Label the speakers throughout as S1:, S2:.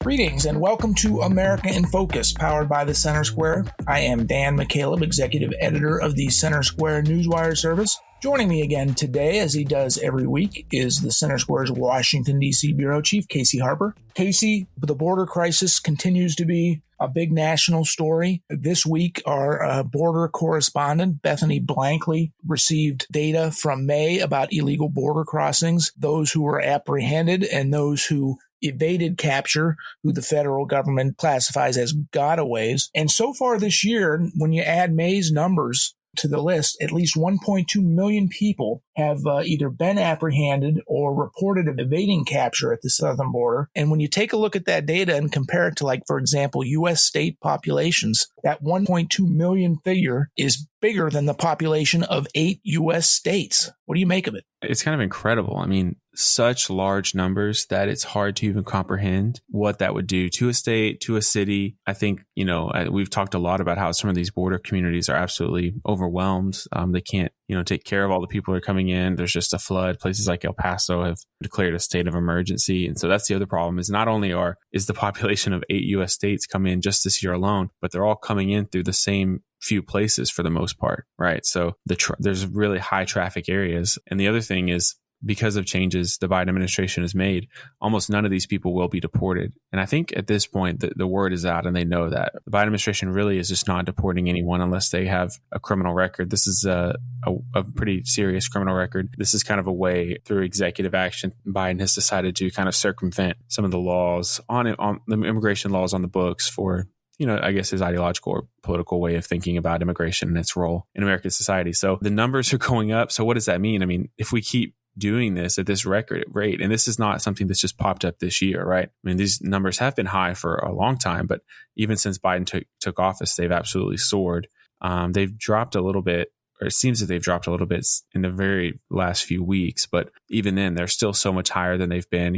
S1: Greetings and welcome to America in Focus, powered by the Center Square. I am Dan McCaleb, executive editor of the Center Square Newswire service. Joining me again today, as he does every week, is the Center Square's Washington, D.C. bureau chief, Casey Harper. Casey, the border crisis continues to be a big national story. This week, our border correspondent, Bethany Blankley, received data from May about illegal border crossings, those who were apprehended and those who evaded capture, who the federal government classifies as gotaways. And so far this year, when you add May's numbers to the list, at least 1.2 million people have either been apprehended or reported of evading capture at the southern border. And when you take a look at that data and compare it to, like, for example, U.S. state populations, that 1.2 million figure is bigger than the population of 8 U.S. states. What do you make of it?
S2: It's kind of incredible. I mean, such large numbers that it's hard to even comprehend what that would do to a state, to a city. I think, we've talked a lot about how some of these border communities are absolutely overwhelmed. They can't, take care of all the people that are coming in. There's just a flood. Places like El Paso have declared a state of emergency. And so that's the other problem is not only is the population of 8 U.S. states come in just this year alone, but they're all coming in through the same few places for the most part, right? So there's really high traffic areas. And the other thing is, because of changes the Biden administration has made, almost none of these people will be deported. And I think at this point, the word is out and they know that. The Biden administration really is just not deporting anyone unless they have a criminal record. This is a pretty serious criminal record. This is kind of a way through executive action. Biden has decided to kind of circumvent some of the laws on the immigration laws on the books for I guess his ideological or political way of thinking about immigration and its role in American society. So the numbers are going up. So what does that mean? I mean, if we keep doing this at this record rate, and this is not something that's just popped up this year, right? I mean, these numbers have been high for a long time, but even since Biden took office, they've absolutely soared. They've dropped a little bit, or it seems that they've dropped a little bit in the very last few weeks, but even then, they're still so much higher than they've been,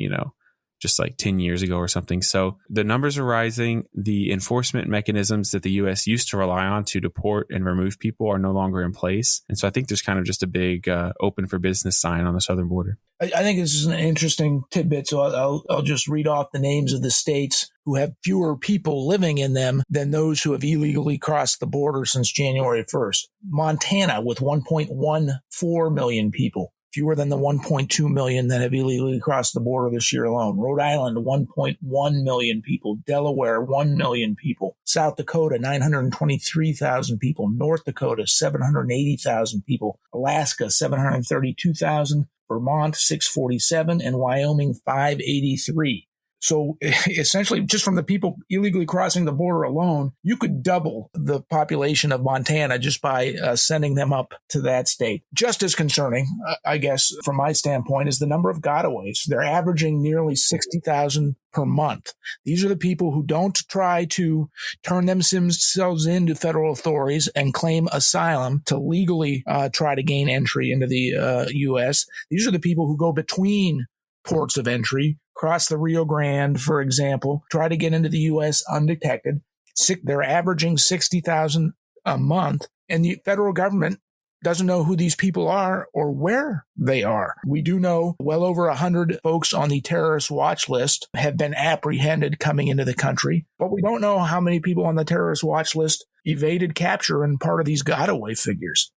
S2: just like 10 years ago or something. So the numbers are rising. The enforcement mechanisms that the U.S. used to rely on to deport and remove people are no longer in place. And so I think there's kind of just a big open for business sign on the southern border.
S1: I think this is an interesting tidbit. So I'll just read off the names of the states who have fewer people living in them than those who have illegally crossed the border since January 1st. Montana with 1.14 million people. Fewer than the 1.2 million that have illegally crossed the border this year alone. Rhode Island, 1.1 million people. Delaware, 1 million people. South Dakota, 923,000 people. North Dakota, 780,000 people. Alaska, 732,000. Vermont, 647. And Wyoming, 583. So essentially, just from the people illegally crossing the border alone, you could double the population of Montana just by sending them up to that state. Just as concerning, I guess, from my standpoint, is the number of gotaways. They're averaging nearly 60,000 per month. These are the people who don't try to turn themselves into federal authorities and claim asylum to legally try to gain entry into the U.S. These are the people who go between ports of entry, cross the Rio Grande, for example, try to get into the U.S. undetected. They're averaging 60,000 a month, and the federal government doesn't know who these people are or where they are. We do know well over 100 folks on the terrorist watch list have been apprehended coming into the country, but we don't know how many people on the terrorist watch list evaded capture and part of these gotaway figures.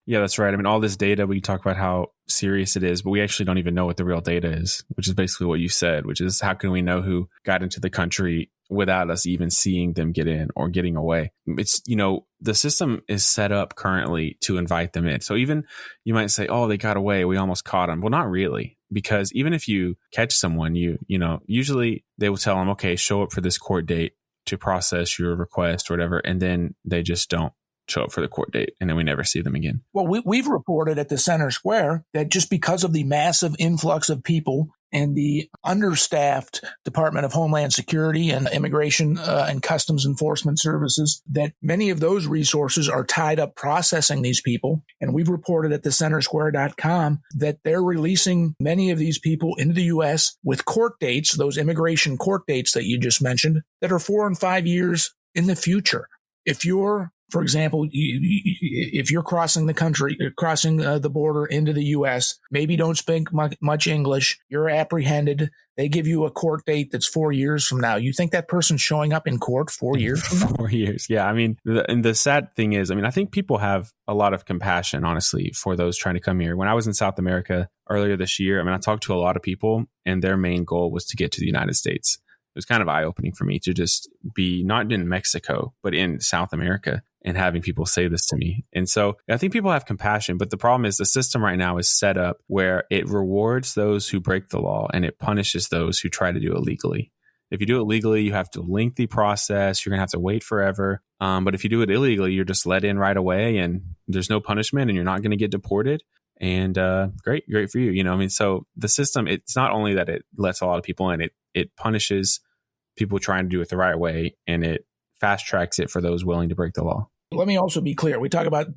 S2: Yeah, that's right. I mean, all this data, we talk about how serious it is, but we actually don't even know what the real data is, which is basically what you said, which is how can we know who got into the country without us even seeing them get in or getting away? It's, the system is set up currently to invite them in. So even you might say, oh, they got away, we almost caught them. Well, not really, because even if you catch someone, usually they will tell them, okay, show up for this court date to process your request or whatever, and then they just don't show up for the court date, and then we never see them again.
S1: Well, we've reported at the Center Square that just because of the massive influx of people and the understaffed Department of Homeland Security and Immigration and Customs Enforcement Services, that many of those resources are tied up processing these people. And we've reported at thecentersquare.com that they're releasing many of these people into the U.S. with court dates, those immigration court dates that you just mentioned, that are 4 and 5 years in the future. If you're For example, if you're crossing the country, crossing the border into the U.S., maybe don't speak much English, you're apprehended, They give you a court date that's 4 years from now. You think that person's showing up in court 4 years from now?
S2: 4 years. Yeah. I mean, the sad thing is, I think people have a lot of compassion, honestly, for those trying to come here. When I was in South America earlier this year, I talked to a lot of people, and their main goal was to get to the United States. It was kind of eye-opening for me to just be not in Mexico, but in South America, and having people say this to me. And so I think people have compassion, but the problem is the system right now is set up where it rewards those who break the law and it punishes those who try to do it legally. If you do it legally, you have to lengthy process. You're going to have to wait forever. But if you do it illegally, you're just let in right away and there's no punishment and you're not going to get deported. And great for you. So the system, it's not only that it lets a lot of people in, it punishes people trying to do it the right way, and it fast tracks it for those willing to break the law.
S1: Let me also be clear. We talk about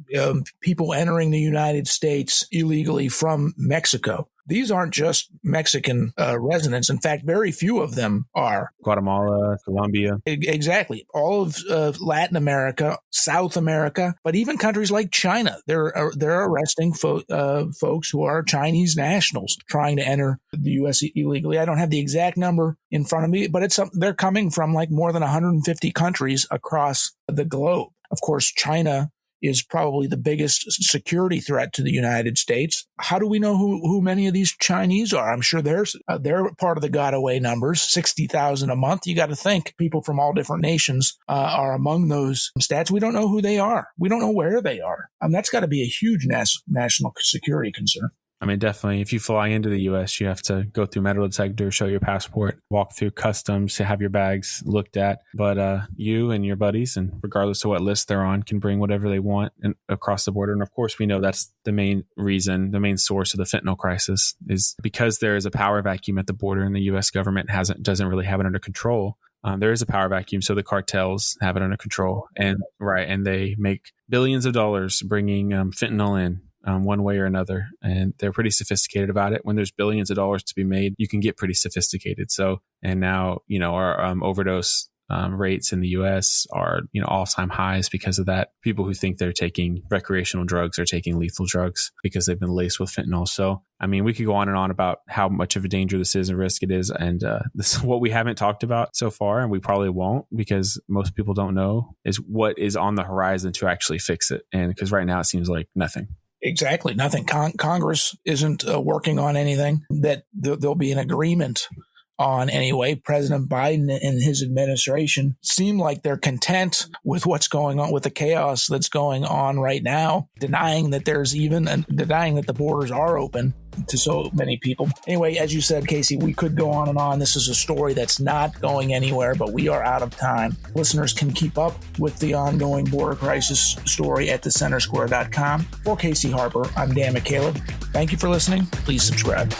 S1: people entering the United States illegally from Mexico. These aren't just Mexican residents. In fact, very few of them are.
S2: Guatemala, Colombia.
S1: Exactly. All of Latin America, South America, but even countries like China. They're arresting folks who are Chinese nationals trying to enter the U.S. illegally. I don't have the exact number in front of me, but they're coming from like more than 150 countries across the globe. Of course, China is probably the biggest security threat to the United States. How do we know who many of these Chinese are? I'm sure they're part of the Gotaway numbers, 60,000 a month. You got to think people from all different nations are among those stats. We don't know who they are. We don't know where they are. That's got to be a huge national security concern.
S2: Definitely. If you fly into the U.S., you have to go through metal detector, show your passport, walk through customs to have your bags looked at. But you and your buddies, and regardless of what list they're on, can bring whatever they want across the border. And of course, we know that's the main reason, the main source of the fentanyl crisis is because there is a power vacuum at the border, and the U.S. government doesn't really have it under control. There is a power vacuum, so the cartels have it under control, and they make billions of dollars bringing fentanyl in. One way or another. And they're pretty sophisticated about it. When there's billions of dollars to be made, you can get pretty sophisticated. So, and now, our overdose rates in the US are, all-time highs because of that. People who think they're taking recreational drugs are taking lethal drugs because they've been laced with fentanyl. So, we could go on and on about how much of a danger this is and risk it is. And this is what we haven't talked about so far, and we probably won't because most people don't know, is what is on the horizon to actually fix it. And because right now it seems like nothing.
S1: Exactly. Nothing. Congress isn't working on anything that there'll be an agreement on anyway. President Biden and his administration seem like they're content with what's going on, with the chaos that's going on right now, denying that the borders are open to so many people. Anyway, as you said, Casey, we could go on and on. This is a story that's not going anywhere, but we are out of time. Listeners can keep up with the ongoing border crisis story at thecentersquare.com. For Casey Harper, I'm Dan McCaleb. Thank you for listening. Please subscribe.